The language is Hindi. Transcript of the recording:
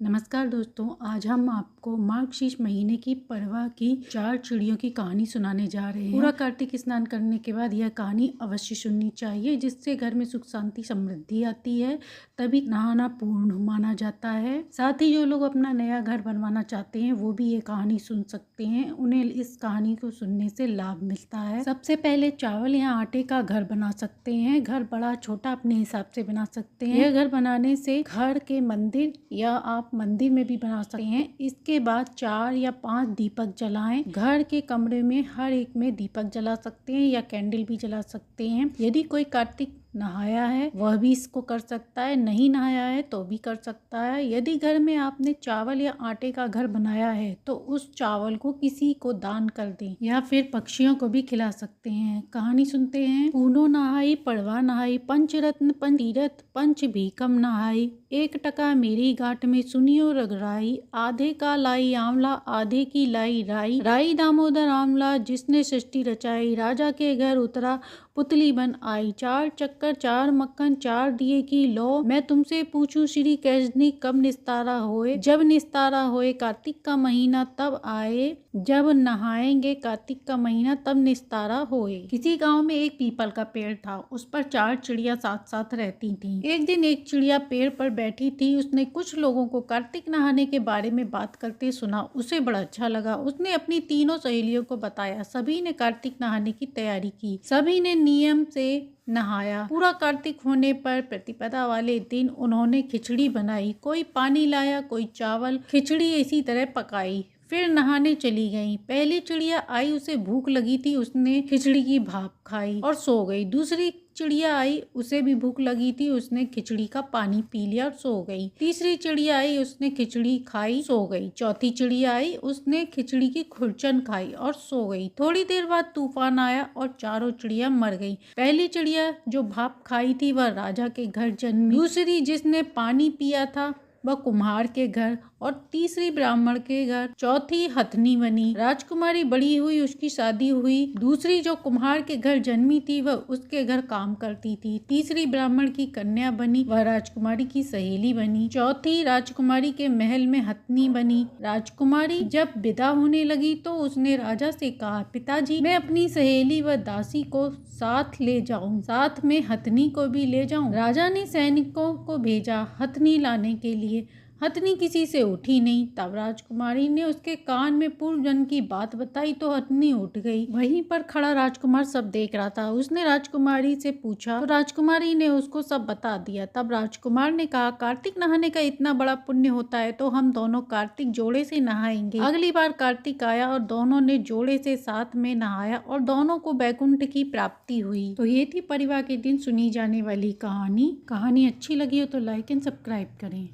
नमस्कार दोस्तों, आज हम आपको मार्गशीर्ष महीने की परवा की 4 चिड़ियों की कहानी सुनाने जा रहे हैं। पूरा कार्तिक स्नान करने के बाद यह कहानी अवश्य सुननी चाहिए, जिससे घर में सुख शांति समृद्धि आती है। तभी नहाना पूर्ण माना जाता है। साथ ही जो लोग अपना नया घर बनवाना चाहते हैं वो भी ये कहानी सुन सकते हैं। उन्हें इस कहानी को सुनने से लाभ मिलता है। सबसे पहले चावल या आटे का घर बना सकते हैं। घर बड़ा छोटा अपने हिसाब से बना सकते हैं। यह घर बनाने से घर के मंदिर या आप मंदिर में भी बना सकते हैं। इसके बाद 4 या 5 दीपक जलाएं। घर के कमरे में हर एक में दीपक जला सकते हैं या कैंडल भी जला सकते हैं। यदि कोई कार्तिक नहाया है वह भी इसको कर सकता है, नहीं नहाया है तो भी कर सकता है। यदि घर में आपने चावल या आटे का घर बनाया है तो उस चावल को किसी को दान कर दें या फिर पक्षियों को भी खिला सकते हैं। कहानी सुनते हैं। पूनो नहाई पड़वा नहाई, पंचरत्न पंच तीरथ पंच भीकम नहाई, 1 टका मेरी घाट में सुनियो रगराई, आधे का लाई आंवला आधे की लाई राई, राई दामोदर आंवला जिसने सृष्टि रचाई, राजा के घर उतरा पुतली बन आई, 4 चक्कर 4 मक्खन 4 दिए की लो, मैं तुमसे पूछूं श्री कैसनी कब निस्तारा होए, जब निस्तारा होए कार्तिक का महीना तब आए, जब नहाएंगे कार्तिक का महीना तब निस्तारा होए। किसी गांव में एक पीपल का पेड़ था। उस पर 4 चिड़िया साथ साथ रहती थीं। एक दिन एक चिड़िया पेड़ पर बैठी थी। उसने कुछ लोगों को कार्तिक नहाने के बारे में बात करते सुना। उसे बड़ा अच्छा लगा। उसने अपनी तीनों सहेलियों को बताया। सभी ने कार्तिक नहाने की तैयारी की। सभी ने नियम से नहाया। पूरा कार्तिक होने पर प्रतिपदा वाले दिन उन्होंने खिचड़ी बनाई। कोई पानी लाया, कोई चावल। खिचड़ी इसी तरह पकाई, फिर नहाने चली गई। पहली चिड़िया आई, उसे भूख लगी थी। उसने खिचड़ी की भाप खाई और सो गई। दूसरी चिड़िया आई, उसे भी भूख लगी थी। उसने खिचड़ी का पानी पी लिया और सो गई। तीसरी चिड़िया आई, उसने खिचड़ी खाई, सो गई। चौथी चिड़िया आई, उसने खिचड़ी की खुरचन खाई और सो गई। थोड़ी देर बाद तूफान आया और चारों चिड़िया मर गई। पहली चिड़िया जो भाप खाई थी वह राजा के घर जन्मी, दूसरी जिसने पानी पिया था वह कुम्हार के घर और तीसरी ब्राह्मण के घर, चौथी हथनी बनी। राजकुमारी बड़ी हुई, उसकी शादी हुई। दूसरी जो कुम्हार के घर जन्मी थी वह उसके घर काम करती थी। तीसरी ब्राह्मण की कन्या बनी, वह राजकुमारी की सहेली बनी। चौथी राजकुमारी के महल में हथनी बनी। राजकुमारी जब विदा होने लगी तो उसने राजा से कहा, पिताजी मैं अपनी सहेली व दासी को साथ ले जाऊं, साथ में हथनी को भी ले जाऊं। राजा ने सैनिकों को भेजा हथनी लाने के लिए। हथनी किसी से उठी नहीं। तब राजकुमारी ने उसके कान में पूर्व जन्म की बात बताई तो हथनी उठ गई। वहीं पर खड़ा राजकुमार सब देख रहा था। उसने राजकुमारी से पूछा तो राजकुमारी ने उसको सब बता दिया। तब राजकुमार ने कहा, कार्तिक नहाने का इतना बड़ा पुण्य होता है तो हम दोनों कार्तिक जोड़े से नहाएंगे। अगली बार कार्तिक आया और दोनों ने जोड़े से साथ में नहाया और दोनों को बैकुंठ की प्राप्ति हुई। तो ये थी परिवार के दिन सुनी जाने वाली कहानी। कहानी अच्छी लगी हो तो लाइक एंड सब्सक्राइब करें।